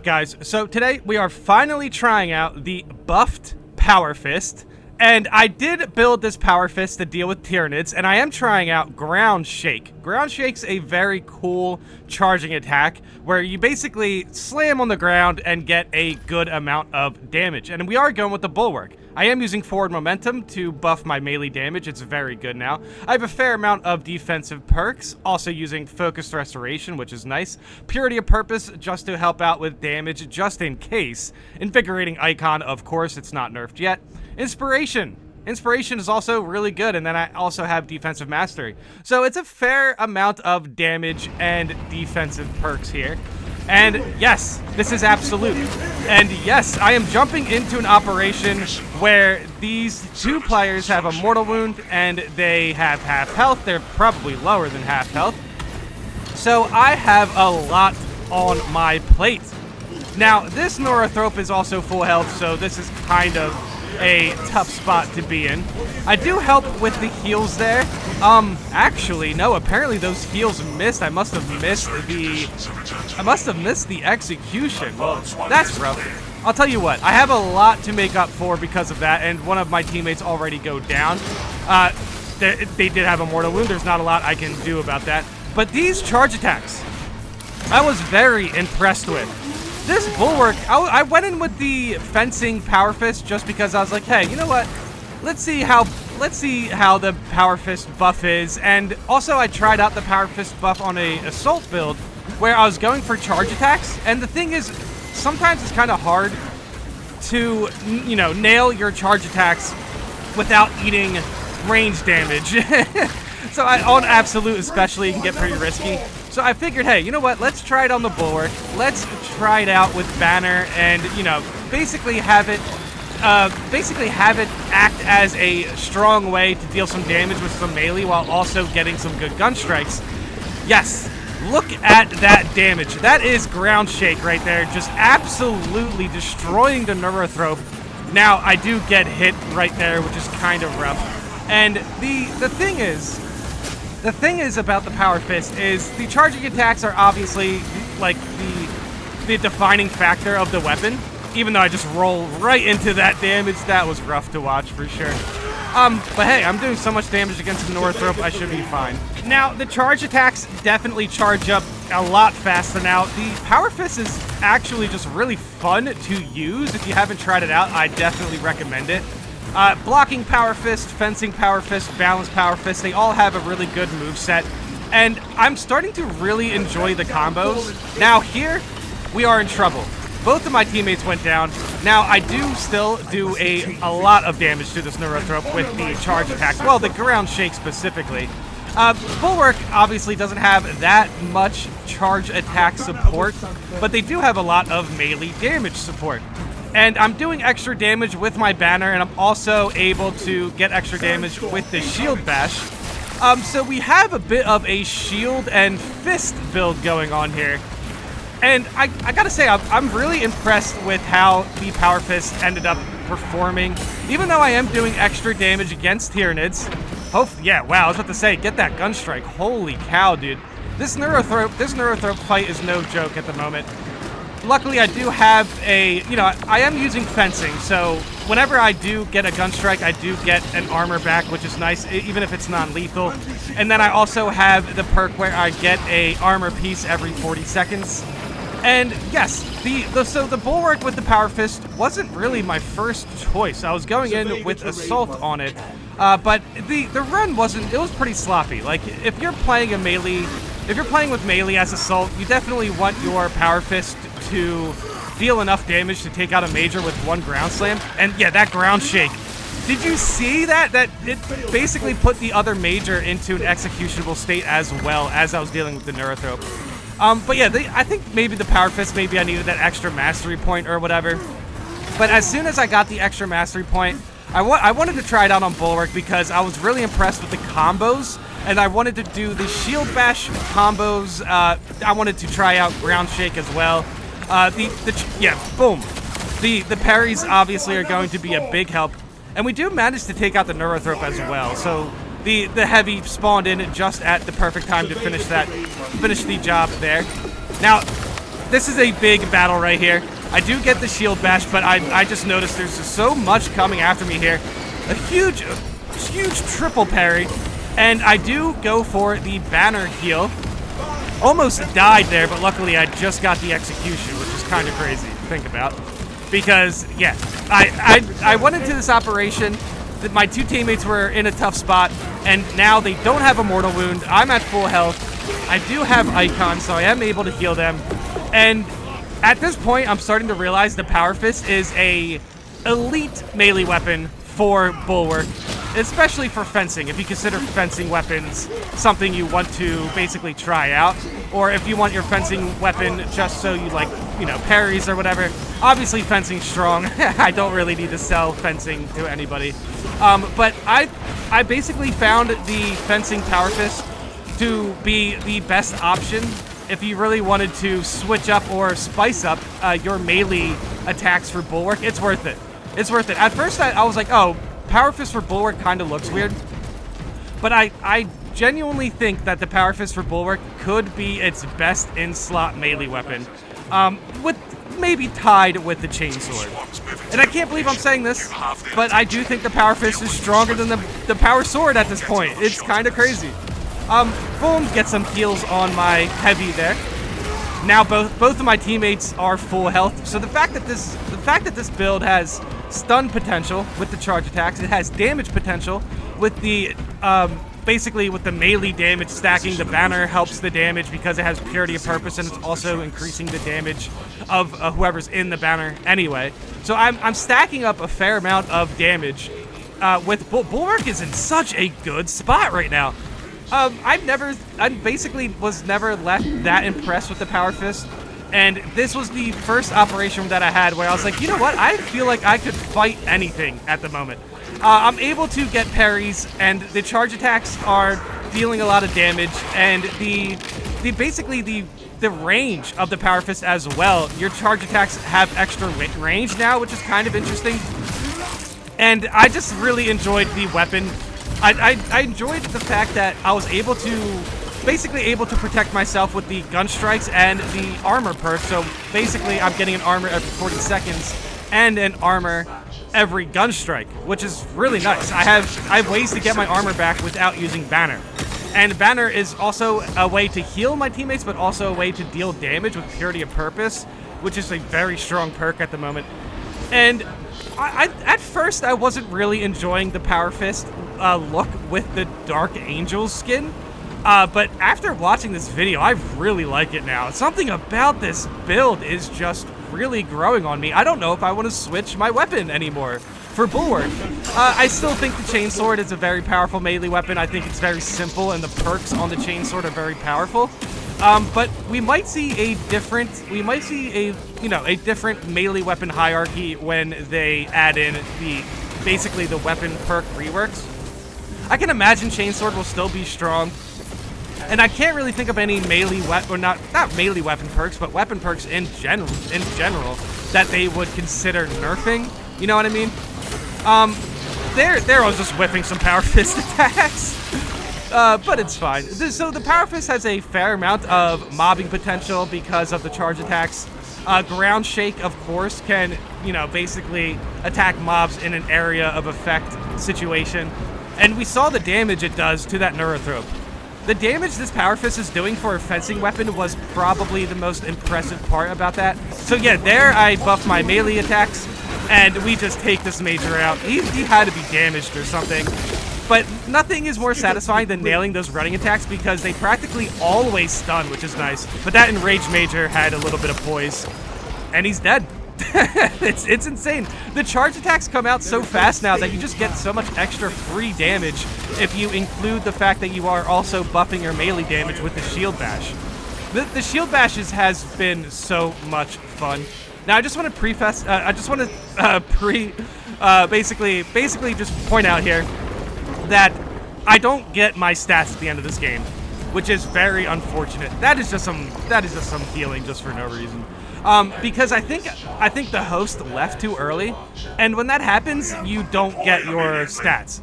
guys, so today we are finally trying out the buffed Power Fist, and I did build this Power Fist to deal with Tyranids, and I am trying out Ground Shake. Ground Shake's a very cool charging attack where you basically slam on the ground and get a good amount of damage, and we are going with the Bulwark. I am using forward momentum to buff my melee damage. It's very good now. I have a fair amount of defensive perks, also using focused restoration, which is nice. Purity of purpose, just to help out with damage, just in case. Invigorating icon, of course, it's not nerfed yet. Inspiration. Inspiration is also really good, and then I also have defensive mastery. So it's a fair amount of damage and defensive perks here. And yes, this is absolute. And yes, I am jumping into an operation where these two players have a mortal wound and they have half health. They're probably lower than half health. So I have a lot on my plate. Now, this Neurothrope is also full health, so this is kind of a tough spot to be in. I do help with the heals there. Actually, no, apparently those heals missed. I must have missed the execution. Well, that's rough. I'll tell you what, I have a lot to make up for because of that, and one of my teammates already go down. They did have a mortal wound. There's not a lot I can do about that. But these charge attacks, I was very impressed with. This Bulwark, I went in with the fencing Power Fist just because I was like, hey, you know what? Let's see how the Power Fist buff is. And also I tried out the Power Fist buff on a assault build where I was going for charge attacks. And the thing is, sometimes it's kind of hard to, you know, nail your charge attacks without eating range damage. So on Absolute especially, it can get pretty risky. So I figured, hey, you know what? Let's try it on the Bulwark. Let's try it out with Banner, and you know, basically have it act as a strong way to deal some damage with some melee while also getting some good gun strikes. Yes, look at that damage. That is Ground Shake right there, just absolutely destroying the Neurothrope. Now I do get hit right there, which is kind of rough. And the thing is about the Power Fist is the charging attacks are obviously like the defining factor of the weapon. Even though I just roll right into that damage, that was rough to watch for sure. But hey, I'm doing so much damage against the Neurothrope, I should be fine. Now, the charge attacks definitely charge up a lot faster now. The Power Fist is actually just really fun to use. If you haven't tried it out, I definitely recommend it. Blocking Power Fist, fencing Power Fist, balance Power Fist, they all have a really good moveset. And I'm starting to really enjoy the combos. Now here, we are in trouble. Both of my teammates went down. Now I do still do a lot of damage to this Neurothrope with the charge attacks. Well, the Ground Shake specifically. Bulwark obviously doesn't have that much charge attack support, but they do have a lot of melee damage support. And I'm doing extra damage with my Banner, and I'm also able to get extra damage with the Shield Bash. So we have a bit of a shield and fist build going on here. And I gotta say, I'm really impressed with how the Power Fist ended up performing. Even though I am doing extra damage against Tyranids. Yeah, wow, I was about to say, get that gun strike. Holy cow, dude. This Neurothrope fight is no joke at the moment. Luckily, I do have I am using fencing, so whenever I do get a gun strike, I do get an armor back, which is nice, even if it's non-lethal. And then I also have the perk where I get a armor piece every 40 seconds. And yes, so the Bulwark with the Power Fist wasn't really my first choice. I was going in with Assault on it, but the run it was pretty sloppy. Like, if you're playing with melee as Assault, you definitely want your Power Fist to deal enough damage to take out a major with one ground slam. And yeah, that Ground Shake. Did you see that? That it basically put the other major into an executionable state as well as I was dealing with the Neurothrope. But yeah, I think maybe the Power Fist, maybe I needed that extra mastery point or whatever. But as soon as I got the extra mastery point, I wanted to try it out on Bulwark because I was really impressed with the combos. And I wanted to do the Shield Bash combos. I wanted to try out Ground Shake as well. Boom. The parries obviously are going to be a big help. And we do manage to take out the Neurothrope as well. So the heavy spawned in just at the perfect time to finish the job there. Now, this is a big battle right here. I do get the shield bash, but I just noticed there's just so much coming after me here. A huge triple parry, and I do go for the banner heal. Almost died there, but luckily I just got the execution, which is kind of crazy to think about. Because, yeah, I went into this operation that my two teammates were in a tough spot, and now they don't have a mortal wound. I'm at full health. I do have icons, so I am able to heal them. And at this point, I'm starting to realize the Power Fist is a elite melee weapon for Bulwark, especially for fencing, if you consider fencing weapons something you want to basically try out, or if you want your fencing weapon just so you like, you know, parries or whatever. Obviously, fencing's strong. I don't really need to sell fencing to anybody. But I basically found the fencing Power Fist to be the best option if you really wanted to switch up or spice up your melee attacks for Bulwark. It's worth it. It's worth it. At first, I was like, oh, Power Fist for Bulwark kind of looks weird. But I genuinely think that the Power Fist for Bulwark could be its best in-slot melee weapon. With maybe tied with the Chainsword. And I can't believe I'm saying this, but I do think the Power Fist is stronger than the Power Sword at this point. It's kind of crazy. Boom, get some heals on my heavy there. Now both of my teammates are full health. So the fact that this build has stun potential with the charge attacks, it has damage potential with the basically with the melee damage stacking. The banner helps the damage because it has purity of purpose, and it's also increasing the damage of whoever's in the banner anyway. So I'm stacking up a fair amount of damage. With Bulwark is in such a good spot right now. I basically was never left that impressed with the Power Fist, and this was the first operation that I had where I was like, you know what, I feel like I could fight anything at the moment. I'm able to get parries, and the charge attacks are dealing a lot of damage, and basically the range of the Power Fist as well. Your charge attacks have extra range now, which is kind of interesting, and I just really enjoyed the weapon. I enjoyed the fact that I was basically able to protect myself with the gun strikes and the armor perk. So basically I'm getting an armor every 40 seconds and an armor every gun strike, which is really nice. I have ways to get my armor back without using banner. And banner is also a way to heal my teammates, but also a way to deal damage with purity of purpose, which is a very strong perk at the moment. And at first, I wasn't really enjoying the Power Fist look with the Dark Angel skin, but after watching this video, I really like it now. Something about this build is just really growing on me. I don't know if I want to switch my weapon anymore for Bulwark. I still think the Chainsword is a very powerful melee weapon. I think it's very simple, and the perks on the Chainsword are very powerful. But we might see a different melee weapon hierarchy when they add in basically the weapon perk reworks. I can imagine Chainsword will still be strong, and I can't really think of any melee not melee weapon perks, but weapon perks in general that they would consider nerfing. You know what I mean? There I was just whipping some Power Fist attacks. But it's fine. So the Power Fist has a fair amount of mobbing potential because of the charge attacks. Ground Shake, of course, can, basically attack mobs in an area of effect situation. And we saw the damage it does to that Neurothrope. The damage this Power Fist is doing for a fencing weapon was probably the most impressive part about that. So yeah, there I buffed my melee attacks, and we just take this major out. He had to be damaged or something. But nothing is more satisfying than nailing those running attacks because they practically always stun, which is nice. But that Enraged Major had a little bit of poise, and he's dead. It's insane. The charge attacks come out so fast now that you just get so much extra free damage if you include the fact that you are also buffing your melee damage with the Shield Bash. The Shield Bashes has been so much fun. Now I just want to basically just point out here that I don't get my stats at the end of this game, which is very unfortunate. That is just some healing just for no reason. Because I think the host left too early, and when that happens, you don't get your stats.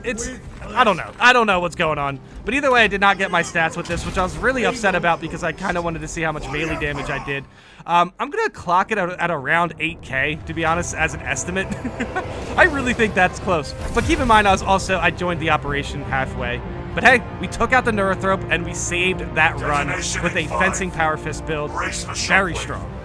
I don't know. I don't know what's going on. But either way, I did not get my stats with this, which I was really upset about because I kind of wanted to see how much melee damage I did. I'm going to clock it at around 8k, to be honest, as an estimate. I really think that's close. But keep in mind, I joined the operation halfway. But hey, we took out the Neurothrope and we saved that run with a fencing power fist build. Very strong.